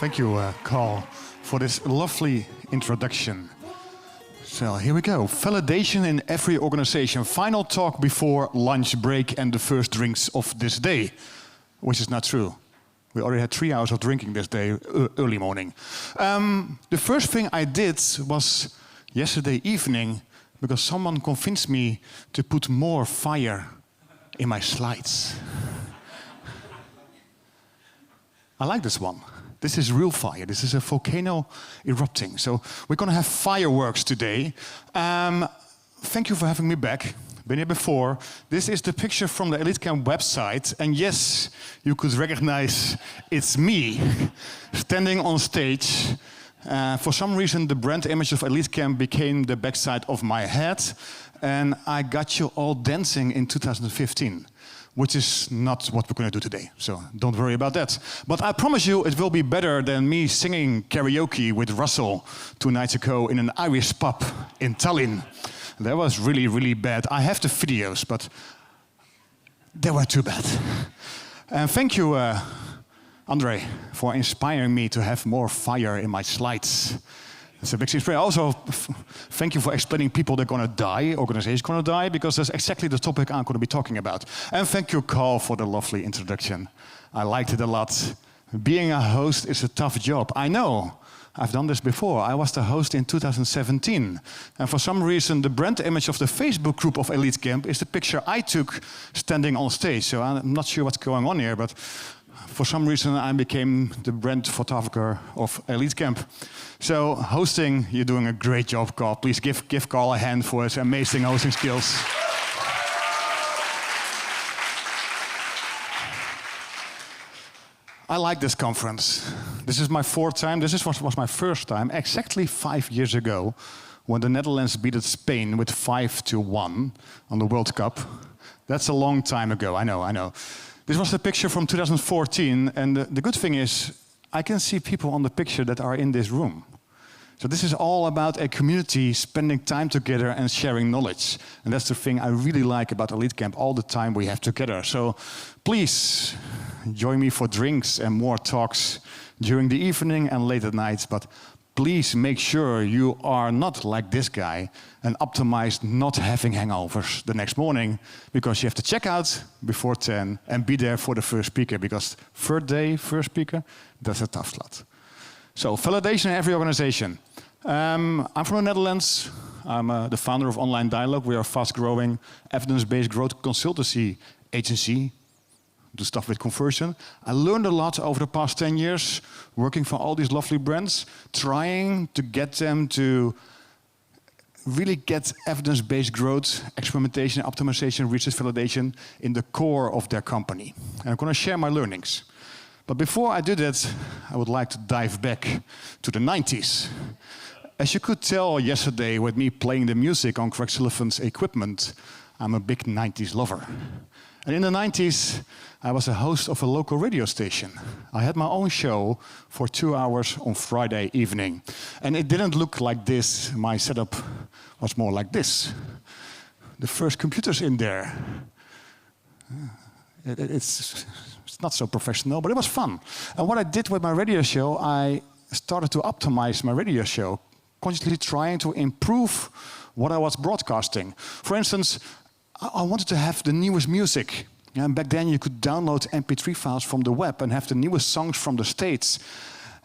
Thank you, Carl, for this lovely introduction. So here we go. Validation in every organization. Final talk before lunch break and the first drinks of this day, which is not true. We already had 3 hours of drinking this day, early morning. The first thing I did was yesterday evening, because someone convinced me to put more fire in my slides. I like this one. This is real fire. This is a volcano erupting. So we're going to have fireworks today. Thank you for having me back. Been here before. This is the picture from the Elite Camp website. And yes, you could recognize it's me standing on stage. For some reason, the brand image of Elite Camp became the backside of my head. And I got you all dancing in 2015. Which is not what we're going to do today, so don't worry about that. But I promise you it will be better than me singing karaoke with Russell 2 nights ago in an Irish pub in Tallinn. That was really, really bad. I have the videos, but they were too bad. And thank you, Andre, for inspiring me to have more fire in my slides. It's a big inspiration. Also, thank you for explaining people that are going to die, organizations going to die, because that's exactly the topic I'm going to be talking about. And thank you, Carl, for the lovely introduction. I liked it a lot. Being a host is a tough job. I know. I've done this before. I was the host in 2017. And for some reason, the brand image of the Facebook group of Elite Camp is the picture I took standing on stage. So I'm not sure what's going on here, but for some reason, I became the brand photographer of Elite Camp. So hosting, you're doing a great job, Carl. Please give Carl a hand for his amazing hosting skills. I like this conference. This is my 4th time. This was my first time, exactly 5 years ago, when the Netherlands beat Spain with 5-1 on the World Cup. That's a long time ago, I know. This was the picture from 2014, and the good thing is, I can see people on the picture that are in this room. So this is all about a community spending time together and sharing knowledge. And that's the thing I really like about Elite Camp, all the time we have together. So please join me for drinks and more talks during the evening and late at night. But please make sure you are not like this guy and optimize not having hangovers the next morning, because you have to check out before 10 and be there for the first speaker, because third day, first speaker, that's a tough slot. So validation in every organization. I'm from the Netherlands. I'm the founder of Online Dialogue. We are a fast-growing, evidence-based growth consultancy agency. Do stuff with conversion. I learned a lot over the past 10 years, working for all these lovely brands, trying to get them to really get evidence-based growth, experimentation, optimization, research validation in the core of their company. And I'm going to share my learnings. But before I do that, I would like to dive back to the 90s. As you could tell yesterday with me playing the music on Craig Sullivan's equipment, I'm a big 90s lover. And in the 90s, I was a host of a local radio station. I had my own show for 2 hours on Friday evening. And it didn't look like this. My setup was more like this. The first computers in there. It's not so professional, but it was fun. And what I did with my radio show, I started to optimize my radio show, consciously trying to improve what I was broadcasting. For instance, I wanted to have the newest music. And back then you could download MP3 files from the web and have the newest songs from the States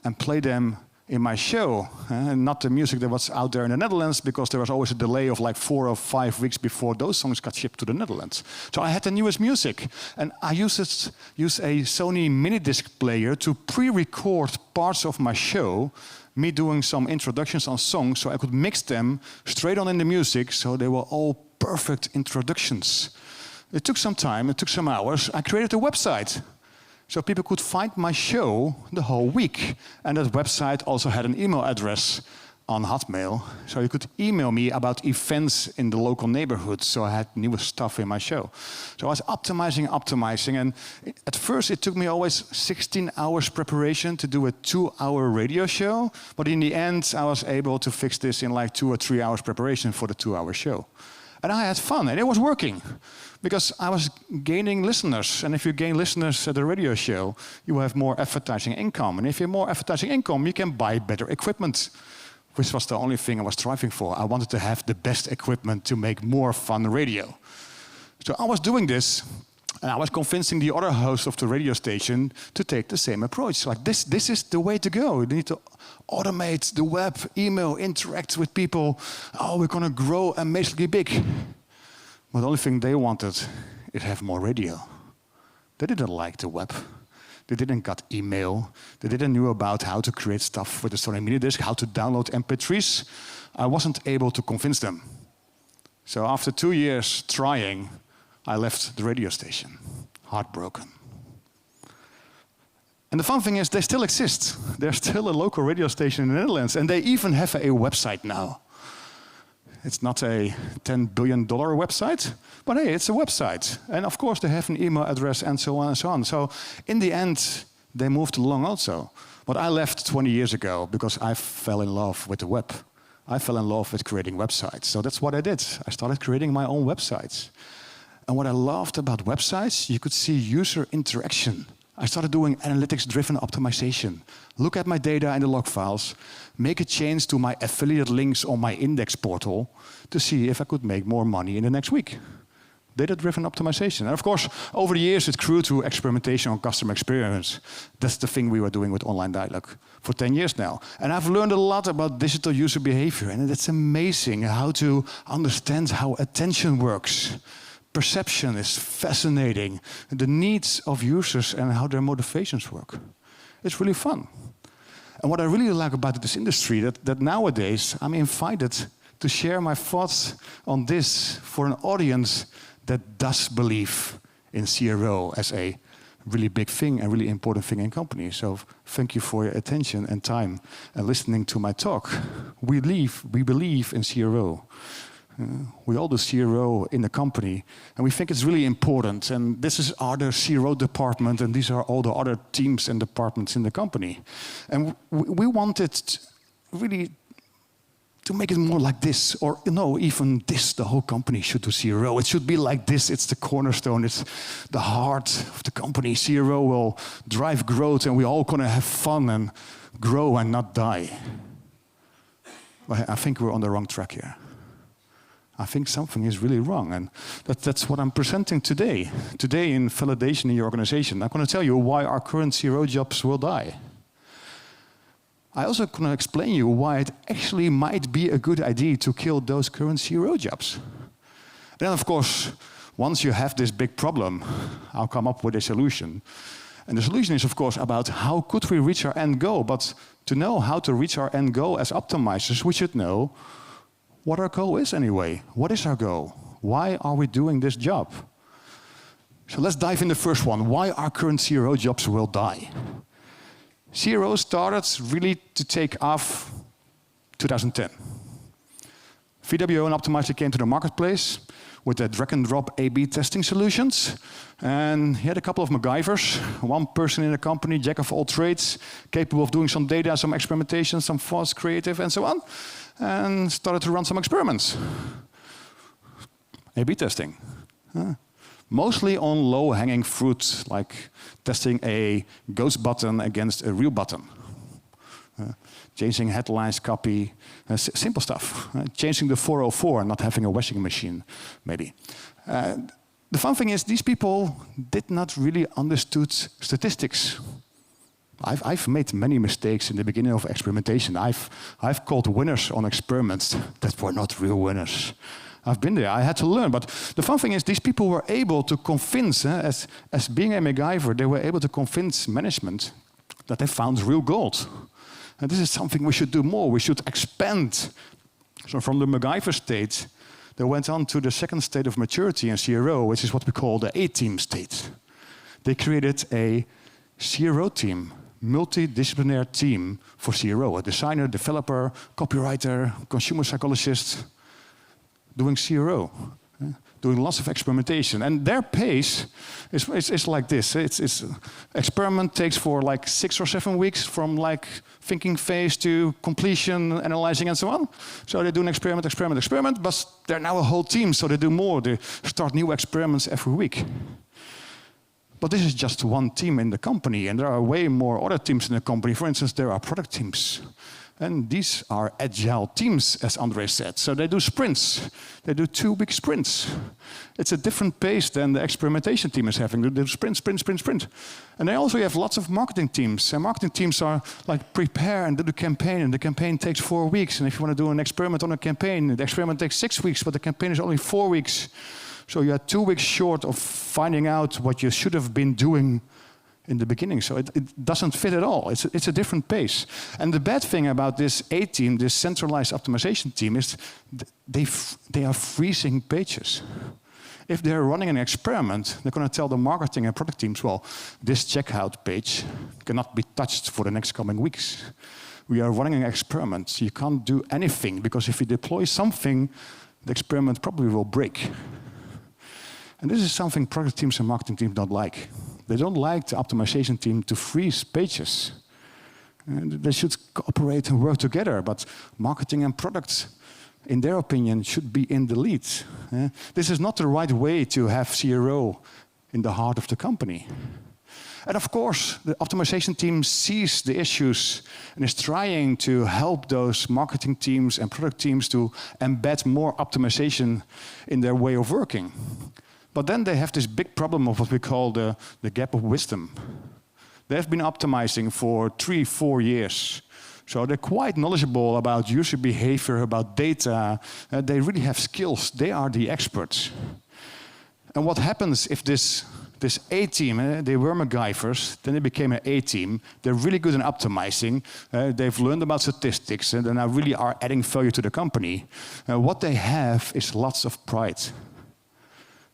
and play them in my show. And not the music that was out there in the Netherlands, because there was always a delay of like 4 or 5 weeks before those songs got shipped to the Netherlands. So I had the newest music. And I used a Sony mini disc player to pre-record parts of my show, me doing some introductions on songs, so I could mix them straight on in the music, so they were all perfect introductions. It took some time, it took some hours. I created a website, so people could find my show the whole week. And that website also had an email address on Hotmail, so you could email me about events in the local neighborhood, so I had newest stuff in my show. So I was optimizing, and at first it took me always 16 hours preparation to do a 2-hour radio show, but in the end I was able to fix this in like 2 or 3 hours preparation for the 2-hour show. And I had fun, and it was working. Because I was gaining listeners. And if you gain listeners at a radio show, you have more advertising income. And if you have more advertising income, you can buy better equipment, which was the only thing I was striving for. I wanted to have the best equipment to make more fun radio. So I was doing this, and I was convincing the other hosts of the radio station to take the same approach. Like, this is the way to go. You need to automate the web, email, interact with people. Oh, we're going to grow amazingly big. But the only thing they wanted is have more radio. They didn't like the web. They didn't got email. They didn't know about how to create stuff with the Sony mini disc, how to download MP3s. I wasn't able to convince them. So after 2 years trying, I left the radio station, heartbroken. And the fun thing is, they still exist. There's still a local radio station in the Netherlands, and they even have a website now. It's not a $10 billion website, but hey, it's a website. And of course, they have an email address and so on and so on. So in the end, they moved along also. But I left 20 years ago because I fell in love with the web. I fell in love with creating websites. So that's what I did. I started creating my own websites. And what I loved about websites, you could see user interaction. I started doing analytics-driven optimization. Look at my data in the log files, make a change to my affiliate links on my index portal to see if I could make more money in the next week. Data-driven optimization. And of course, over the years, it grew to experimentation on customer experience. That's the thing we were doing with online dialogue for 10 years now. And I've learned a lot about digital user behavior. And it's amazing how to understand how attention works. Perception is fascinating. The needs of users and how their motivations work. It's really fun. And what I really like about this industry, that nowadays I'm invited to share my thoughts on this for an audience that does believe in CRO as a really big thing and really important thing in companies. So thank you for your attention and time and listening to my talk. We believe in CRO. We all do CRO in the company, and we think it's really important. And this is our CRO department, and these are all the other teams and departments in the company. And we wanted really to make it more like this, or no, even this. The whole company should do CRO. It should be like this. It's the cornerstone. It's the heart of the company. CRO will drive growth, and we're all going to have fun and grow and not die. But I think we're on the wrong track here. I think something is really wrong, and that's what I'm presenting today. Today in validation in your organization, I'm going to tell you why our current CRO jobs will die. I also going to explain you why it actually might be a good idea to kill those current CRO jobs. Then, of course, once you have this big problem, I'll come up with a solution. And the solution is, of course, about how could we reach our end goal. But to know how to reach our end goal as optimizers, we should know what our goal is anyway. What is our goal? Why are we doing this job? So let's dive in the first one. Why our current CRO jobs will die. CRO started really to take off 2010. VWO and Optimizer came to the marketplace with their drag-and-drop A/B testing solutions. And he had a couple of MacGyvers, one person in the company, jack of all trades, capable of doing some data, some experimentation, some thoughts, creative, and so on. And started to run some experiments. A/B testing. Mostly on low-hanging fruit, like testing a ghost button against a real button. Changing headlines, copy, simple stuff. Changing the 404 and not having a washing machine, maybe. The fun thing is, these people did not really understood statistics. I've made many mistakes in the beginning of experimentation. I've called winners on experiments that were not real winners. I've been there. I had to learn. But the fun thing is, these people were able to convince, as being a MacGyver, they were able to convince management that they found real gold. And this is something we should do more. We should expand. So from the MacGyver state, they went on to the second state of maturity in CRO, which is what we call the A-team state. They created a CRO team, multidisciplinary team for CRO. A designer, developer, copywriter, consumer psychologist, doing CRO. doing lots of experimentation. And their pace is like this. Experiment takes for like 6 or 7 weeks from like thinking phase to completion, analyzing, and so on. So they do an experiment, but they're now a whole team, so they do more. They start new experiments every week. But this is just one team in the company, and there are way more other teams in the company. For instance, there are product teams. And these are agile teams, as Andre said. So they do sprints. They do 2-week sprints. It's a different pace than the experimentation team is having. They do sprint. And they also have lots of marketing teams. And marketing teams are like prepare and do the campaign. And the campaign takes 4 weeks. And if you want to do an experiment on a campaign, the experiment takes 6 weeks, but the campaign is only 4 weeks. So you are 2 weeks short of finding out what you should have been doing in the beginning. So it doesn't fit at all. It's a different pace. And the bad thing about this A team, this centralized optimization team, is they are freezing pages. If they're running an experiment, they're going to tell the marketing and product teams, well, this checkout page cannot be touched for the next coming weeks. We are running an experiment. You can't do anything, because if you deploy something, the experiment probably will break. And this is something product teams and marketing teams don't like. They don't like the optimization team to freeze pages. And they should cooperate and work together, but marketing and product, in their opinion, should be in the lead. This is not the right way to have CRO in the heart of the company. And of course, the optimization team sees the issues and is trying to help those marketing teams and product teams to embed more optimization in their way of working. But then they have this big problem of what we call the gap of wisdom. They have been optimizing for 3-4 years. So they're quite knowledgeable about user behavior, about data. They really have skills. They are the experts. And what happens if this A team, they were MacGyvers, then they became an A team. They're really good in optimizing. They've learned about statistics, and they now really are adding value to the company. What they have is lots of pride.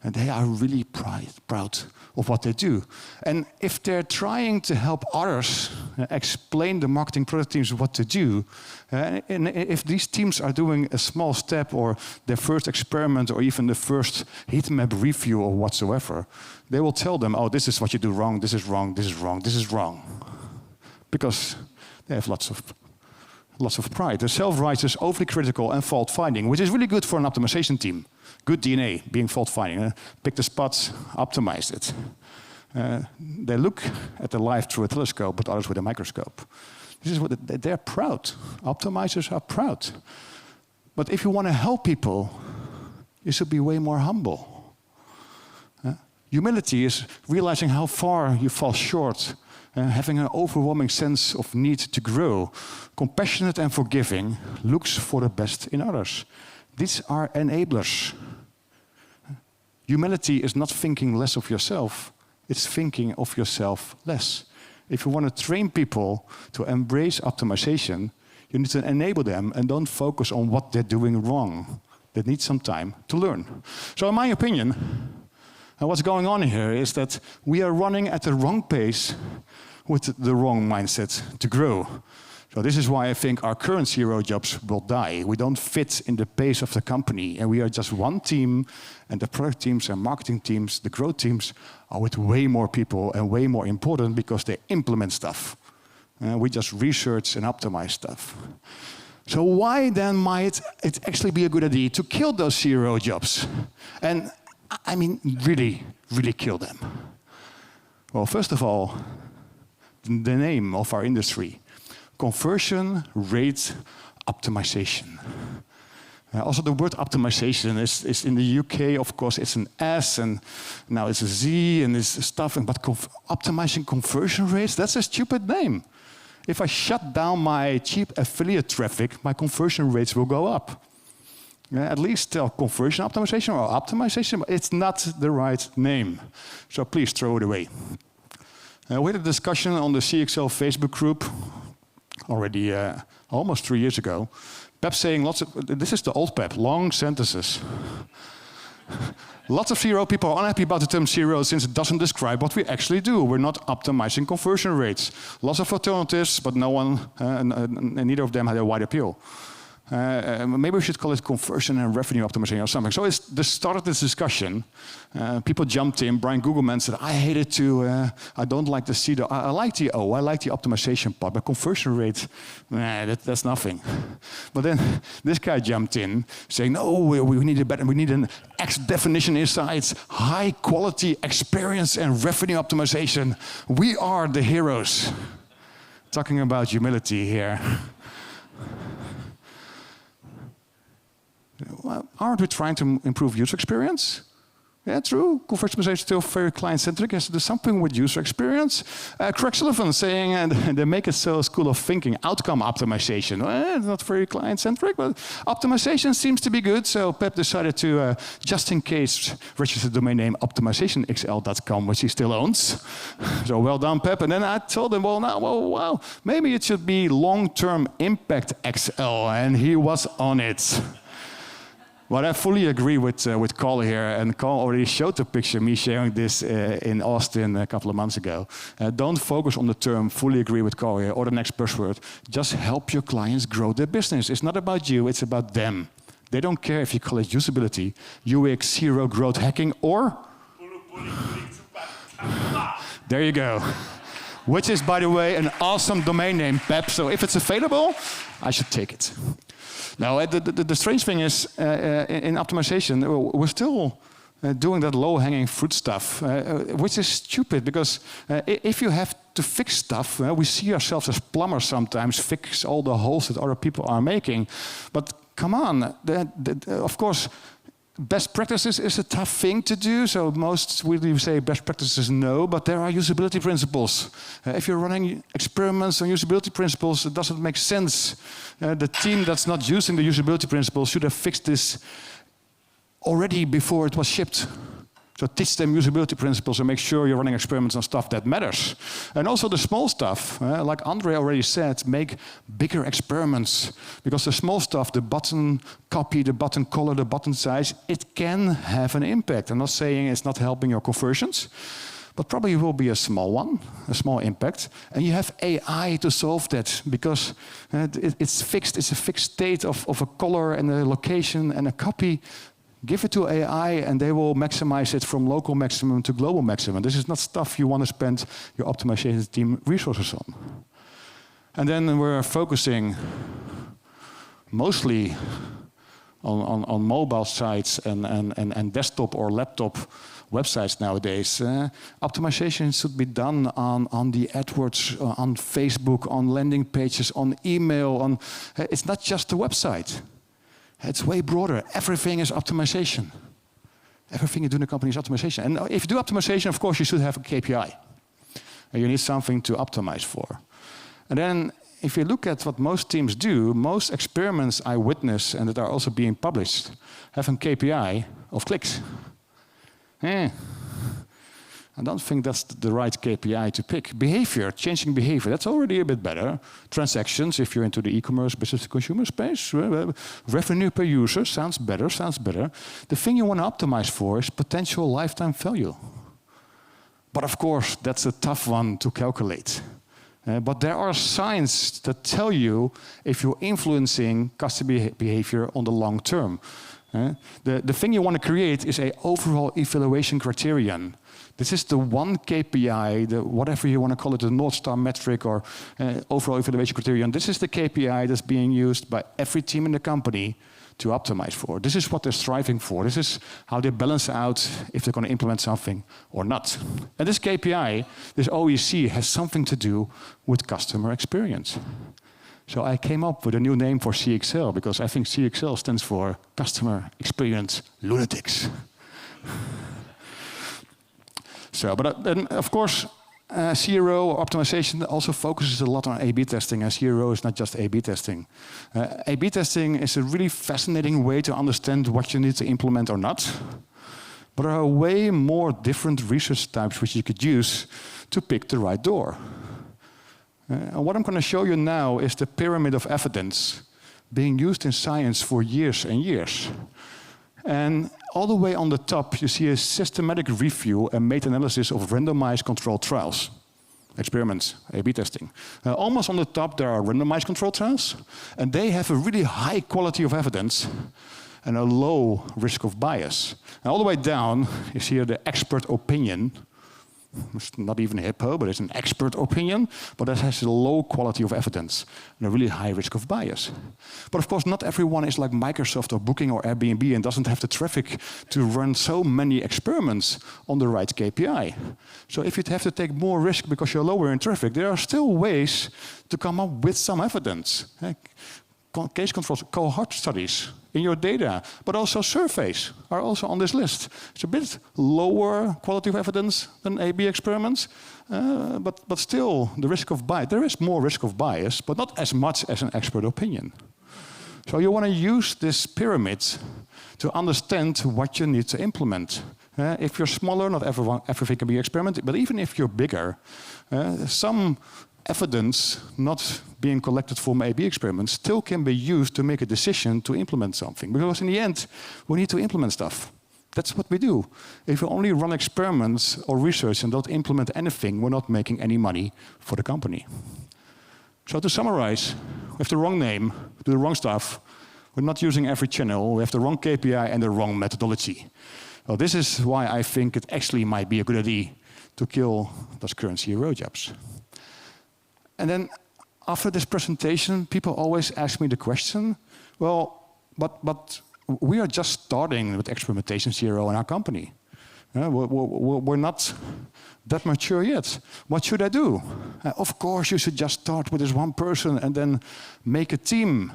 And they are really proud of what they do. And if they're trying to help others explain the marketing product teams what to do, and if these teams are doing a small step or their first experiment or even the first heat map review or whatsoever, they will tell them, oh, this is what you do wrong, this is wrong, this is wrong, this is wrong. Because they have lots of pride. They're self-righteous, overly critical, and fault-finding, which is really good for an optimization team. Good DNA, being fault-finding. Pick the spots, optimize it. They look at the life through a telescope, but others with a microscope. This is what they're proud. Optimizers are proud. But if you want to help people, you should be way more humble. Humility is realizing how far you fall short, having an overwhelming sense of need to grow. Compassionate and forgiving looks for the best in others. These are enablers. Humility is not thinking less of yourself, it's thinking of yourself less. If you want to train people to embrace optimization, you need to enable them and don't focus on what they're doing wrong. They need some time to learn. So in my opinion, what's going on here is that we are running at the wrong pace with the wrong mindset to grow. So this is why I think our current CRO jobs will die. We don't fit in the pace of the company, and we are just one team, and the product teams and marketing teams, the growth teams, are with way more people and way more important because they implement stuff. We just research and optimize stuff. So why then might it actually be a good idea to kill those CRO jobs? And I mean, really, really kill them. Well, first of all, the name of our industry. Conversion rate optimization. Also, the word optimization is in the UK, of course, it's an S, and now it's a Z, and it's stuff. But optimizing conversion rates, that's a stupid name. If I shut down my cheap affiliate traffic, my conversion rates will go up. At least tell conversion optimization or optimization, but it's not the right name. So please throw it away. We had a discussion on the CXL Facebook group already almost 3 years ago. Pep saying this is the old Pep, long sentences. Lots of CRO people are unhappy about the term CRO since it doesn't describe what we actually do. We're not optimizing conversion rates. Lots of alternatives, but no one, and neither of them had a wide appeal. Maybe we should call it conversion and revenue optimization or something. So it's the start of this discussion. People jumped in. Brian Gugelman said, I hate it too. I don't like the C. I like the O. I like the optimization part. But conversion rate, that's nothing. But then this guy jumped in saying, no, we need a better, we need an X definition inside high quality experience and revenue optimization. We are the heroes. Talking about humility here. Well, aren't we trying to improve user experience? Yeah, true. Conversion optimization is still very client-centric. It has to do something with user experience. Craig Sullivan saying, and they make it so school of thinking, outcome optimization. Well, not very client-centric, but optimization seems to be good. So Pep decided to, just in case, register the domain name optimizationxl.com, which he still owns. So well done, Pep. And then I told him, well, maybe it should be long-term impact XL, and he was on it. But I fully agree with Carl here, and Carl already showed the picture, me sharing this in Austin a couple of months ago. Don't focus on the term, fully agree with Carl here, or the next buzzword. Just help your clients grow their business. It's not about you, it's about them. They don't care if you call it usability, UX, hero, growth hacking, or... There you go. Which is, by the way, an awesome domain name, Pep. So if it's available, I should take it. Now, the strange thing is, in optimization, we're still doing that low-hanging fruit stuff, which is stupid, because if you have to fix stuff, we see ourselves as plumbers sometimes, fix all the holes that other people are making. But come on, of course, best practices is a tough thing to do, so most we say best practices no, but there are usability principles. If you're running experiments on usability principles, it doesn't make sense. The team that's not using the usability principles should have fixed this already before it was shipped. So teach them usability principles and make sure you're running experiments on stuff that matters. And also the small stuff, like Andre already said, make bigger experiments. Because the small stuff, the button copy, the button color, the button size, it can have an impact. I'm not saying it's not helping your conversions, but probably it will be a small one, a small impact. And you have AI to solve that, because it's fixed, it's a fixed state of a color and a location and a copy. Give it to AI and they will maximize it from local maximum to global maximum. This is not stuff you want to spend your optimization team resources on. And then we're focusing mostly on mobile sites and desktop or laptop websites nowadays. Optimization should be done on the AdWords, on Facebook, on landing pages, on email. It's not just the website. It's way broader. Everything is optimization. Everything you do in the company is optimization. And if you do optimization, of course, you should have a KPI. And you need something to optimize for. And then, if you look at what most teams do, most experiments I witness and that are also being published have a KPI of clicks. I don't think that's the right KPI to pick. Behavior, changing behavior, that's already a bit better. Transactions, if you're into the e-commerce, business-to-consumer space. Revenue per user, sounds better, sounds better. The thing you want to optimize for is potential lifetime value. But of course, that's a tough one to calculate. But there are signs that tell you if you're influencing customer behavior on the long term. The thing you want to create is an overall evaluation criterion. This is the one KPI, whatever you want to call it, the North Star metric or overall evaluation criterion. This is the KPI that's being used by every team in the company to optimize for. This is what they're striving for. This is how they balance out if they're going to implement something or not. And this KPI, this OEC, has something to do with customer experience. So I came up with a new name for CXL because I think CXL stands for Customer Experience Lunatics. So, but then of course, CRO optimization also focuses a lot on A/B testing, and CRO is not just A/B testing. A/B testing is a really fascinating way to understand what you need to implement or not. But there are way more different research types which you could use to pick the right door. And what I'm going to show you now is the pyramid of evidence being used in science for years and years. And all the way on the top, you see a systematic review and meta-analysis of randomized controlled trials. experiments, A/B testing. Almost on the top, there are randomized control trials, and they have a really high quality of evidence and a low risk of bias. And all the way down is here the expert opinion. It's not even HIPPO, but it's an expert opinion, but that has a low quality of evidence and a really high risk of bias. But of course, not everyone is like Microsoft or Booking or Airbnb and doesn't have the traffic to run so many experiments on the right KPI. So if you have to take more risk because you're lower in traffic, there are still ways to come up with some evidence. Case controls, cohort studies in your data, but also surveys are also on this list. It's a bit lower quality of evidence than A/B experiments, but still the risk of bias. There is more risk of bias, but not as much as an expert opinion. So you want to use this pyramid to understand what you need to implement. If you're smaller, not everything can be experimented, but even if you're bigger, some evidence not being collected from A/B experiments still can be used to make a decision to implement something. Because in the end, we need to implement stuff. That's what we do. If we only run experiments or research and don't implement anything, we're not making any money for the company. So to summarize, we have the wrong name, we do the wrong stuff, we're not using every channel, we have the wrong KPI and the wrong methodology. Well, this is why I think it actually might be a good idea to kill those current CRO jobs. And then after this presentation, people always ask me the question, well, but we are just starting with experimentation CRO in our company. We're not that mature yet. What should I do? Of course, you should just start with this one person and then make a team.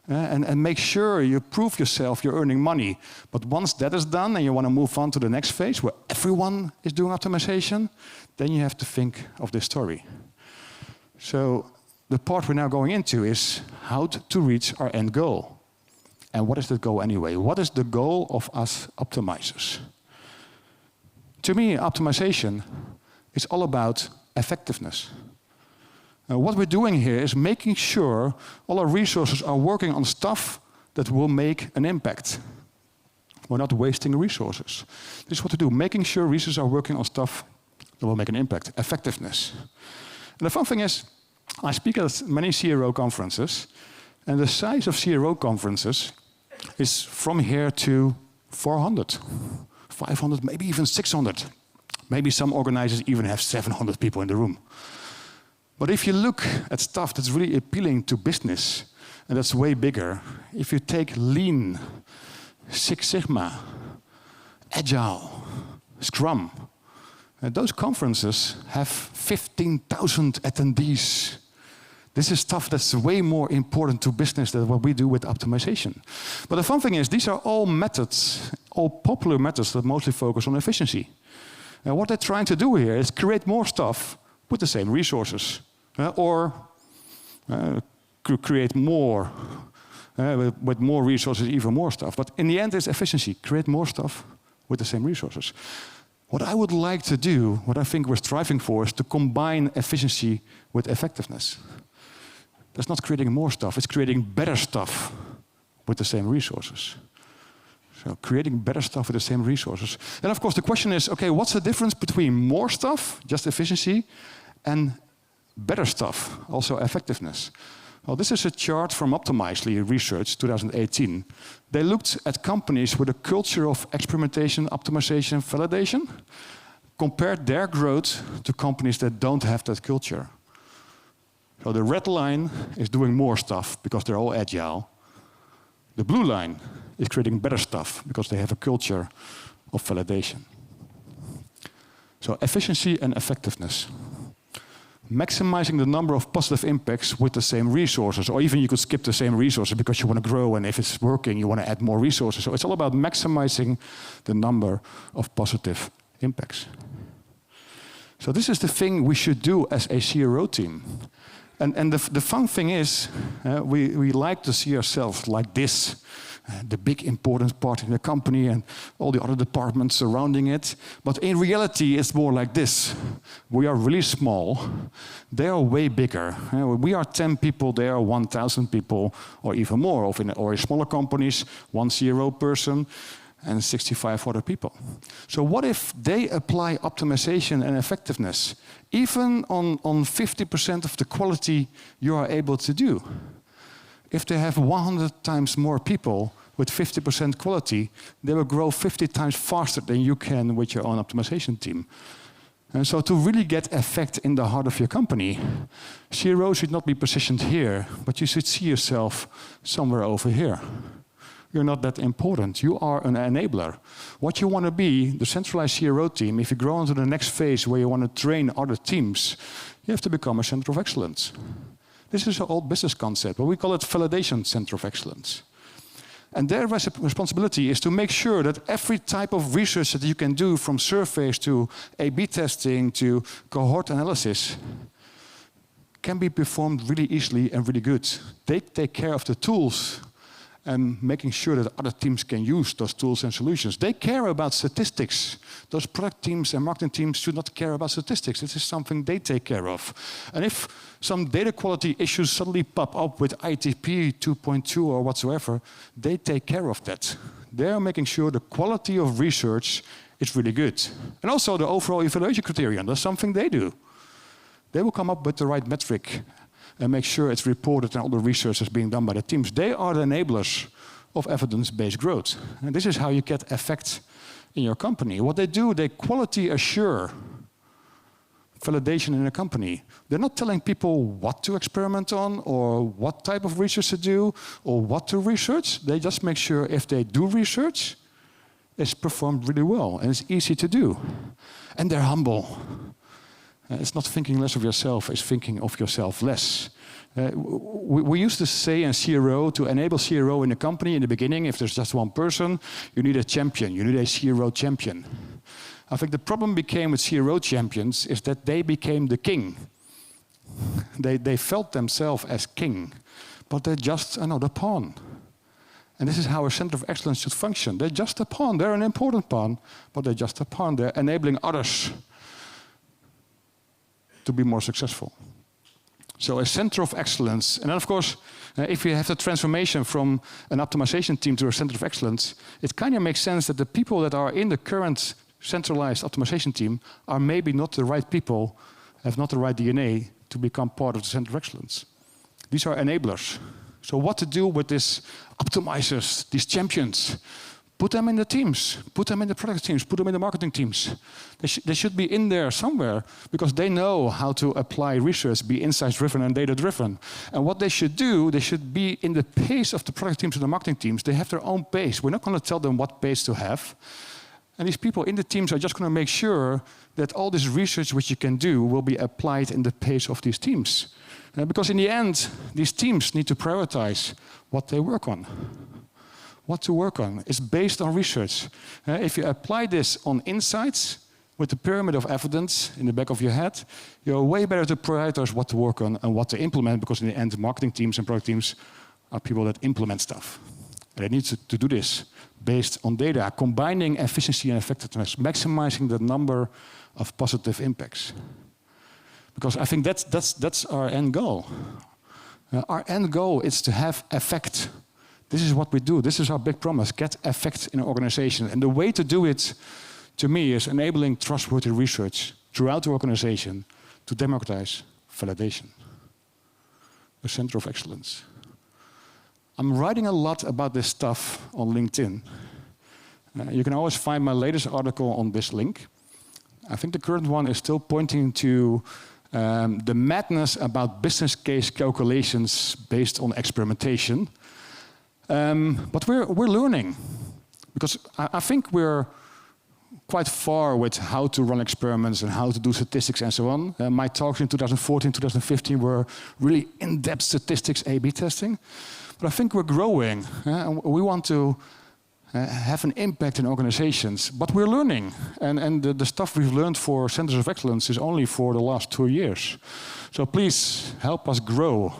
And make sure you prove yourself, you're earning money. But once that is done and you want to move on to the next phase where everyone is doing optimization, then you have to think of this story. So the part we're now going into is how to reach our end goal. And what is the goal anyway? What is the goal of us optimizers? To me, optimization is all about effectiveness. What we're doing here is making sure all our resources are working on stuff that will make an impact. We're not wasting resources. This is what we do, making sure resources are working on stuff that will make an impact, effectiveness. And the fun thing is, I speak at many CRO conferences, and the size of CRO conferences is from here to 400, 500, maybe even 600. Maybe some organizers even have 700 people in the room. But if you look at stuff that's really appealing to business, and that's way bigger, if you take Lean, Six Sigma, Agile, Scrum, those conferences have 15,000 attendees. This is stuff that's way more important to business than what we do with optimization. But the fun thing is, these are all methods, all popular methods that mostly focus on efficiency. And what they're trying to do here is create more stuff with the same resources. Or create more, with more resources, even more stuff. But in the end, it's efficiency. Create more stuff with the same resources. What I would like to do, what I think we're striving for, is to combine efficiency with effectiveness. That's not creating more stuff, it's creating better stuff with the same resources. So creating better stuff with the same resources. And of course the question is, okay, what's the difference between more stuff, just efficiency, and better stuff, also effectiveness? Well, this is a chart from Optimizely Research, 2018. They looked at companies with a culture of experimentation, optimization, validation, compared their growth to companies that don't have that culture. So the red line is doing more stuff because they're all agile. The blue line is creating better stuff because they have a culture of validation. So efficiency and effectiveness. Maximizing the number of positive impacts with the same resources, or even you could skip the same resources because you want to grow, and if it's working, you want to add more resources. So it's all about maximizing the number of positive impacts. So this is the thing we should do as a CRO team. And the fun thing is, we like to see ourselves like this, the big important part in the company and all the other departments surrounding it. But in reality, it's more like this. We are really small. They are way bigger. We are 10 people, they are 1,000 people, or even more. Or in smaller companies, 1 CRO person. and 65 other people. So what if they apply optimization and effectiveness, even on 50% of the quality you are able to do? If they have 100 times more people with 50% quality, they will grow 50 times faster than you can with your own optimization team. And so to really get effect in the heart of your company, CRO should not be positioned here, but you should see yourself somewhere over here. You're not that important. You are an enabler. What you want to be, the centralized CRO team, if you grow into the next phase where you want to train other teams, you have to become a center of excellence. This is an old business concept, but we call it validation center of excellence. And their responsibility is to make sure that every type of research that you can do, from surveys to A/B testing to cohort analysis, can be performed really easily and really good. They take care of the tools and making sure that other teams can use those tools and solutions. They care about statistics. Those product teams and marketing teams should not care about statistics. This is something they take care of. And if some data quality issues suddenly pop up with ITP 2.2 or whatsoever, they take care of that. They're making sure the quality of research is really good. And also the overall evaluation criterion, that's something they do. They will come up with the right metric and make sure it's reported and all the research is being done by the teams. They are the enablers of evidence-based growth. And this is how you get effect in your company. What they do, they quality assure validation in a company. They're not telling people what to experiment on or what type of research to do or what to research. They just make sure if they do research, it's performed really well and it's easy to do. And they're humble. It's not thinking less of yourself, it's thinking of yourself less. We used to say in CRO, to enable CRO in a company in the beginning, if there's just one person, you need a champion, you need a CRO champion. I think the problem became with CRO champions is that they became the king. They felt themselves as king, but they're just another pawn. And this is how a center of excellence should function. They're just a pawn, they're an important pawn, but they're just a pawn. They're enabling others to be more successful. So a center of excellence. And then of course, if you have the transformation from an optimization team to a center of excellence, it kind of makes sense that the people that are in the current centralized optimization team are maybe not the right people, have not the right DNA to become part of the center of excellence. These are enablers. So what to do with these optimizers, these champions? Put them in the teams, put them in the product teams, put them in the marketing teams. They should be in there somewhere because they know how to apply research, be insights-driven and data-driven. And what they should do, they should be in the pace of the product teams and the marketing teams. They have their own pace. We're not going to tell them what pace to have. And these people in the teams are just going to make sure that all this research which you can do will be applied in the pace of these teams. Because in the end, these teams need to prioritize what they work on. What to work on is based on research. If you apply this on insights with the pyramid of evidence in the back of your head, you're way better to prioritize what to work on and what to implement, because in the end, marketing teams and product teams are people that implement stuff. And they need to do this based on data, combining efficiency and effectiveness, maximizing the number of positive impacts. Because I think that's our end goal. Our end goal is to have effect. This is what we do. This is our big promise, get effect in an organization. And the way to do it, to me, is enabling trustworthy research throughout the organization to democratize validation. A center of excellence. I'm writing a lot about this stuff on LinkedIn. You can always find my latest article on this link. I think the current one is still pointing to the madness about business case calculations based on experimentation. But we're learning, because I think we're quite far with how to run experiments and how to do statistics and so on. My talks in 2014, 2015 were really in-depth statistics A/B testing. But I think we're growing. We want to have an impact in organizations, but we're learning. And the stuff we've learned for centers of excellence is only for the last 2 years. So please help us grow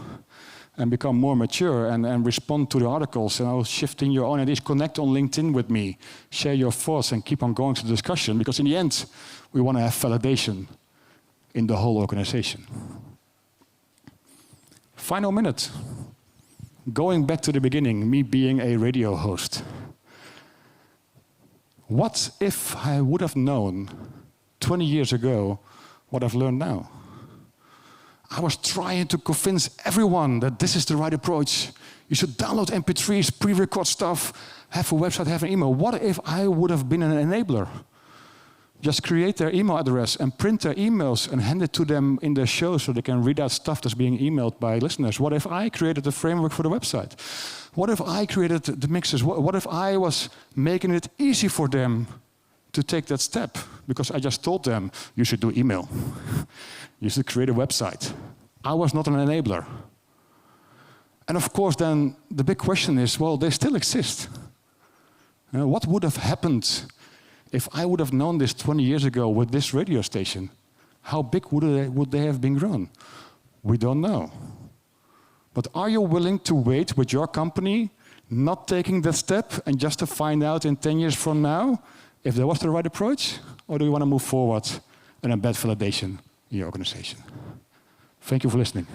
and become more mature and respond to the articles. And I'll shift in your own ideas. Connect on LinkedIn with me. Share your thoughts and keep on going to the discussion, because in the end, we want to have validation in the whole organization. Final minute. Going back to the beginning, me being a radio host. What if I would have known 20 years ago what I've learned now? I was trying to convince everyone that this is the right approach. You should download MP3s, pre-record stuff, have a website, have an email. What if I would have been an enabler? Just create their email address and print their emails and hand it to them in their show so they can read out stuff that's being emailed by listeners. What if I created the framework for the website? What if I created the mixes? What if I was making it easy for them to take that step? Because I just told them, you should do email. You should create a website. I was not an enabler. And of course, then the big question is, well, they still exist. What would have happened if I would have known this 20 years ago with this radio station? How big would they have been grown? We don't know. But are you willing to wait with your company, not taking that step, and just to find out in 10 years from now if that was the right approach? Or do you want to move forward and embed validation in your organization? Thank you for listening.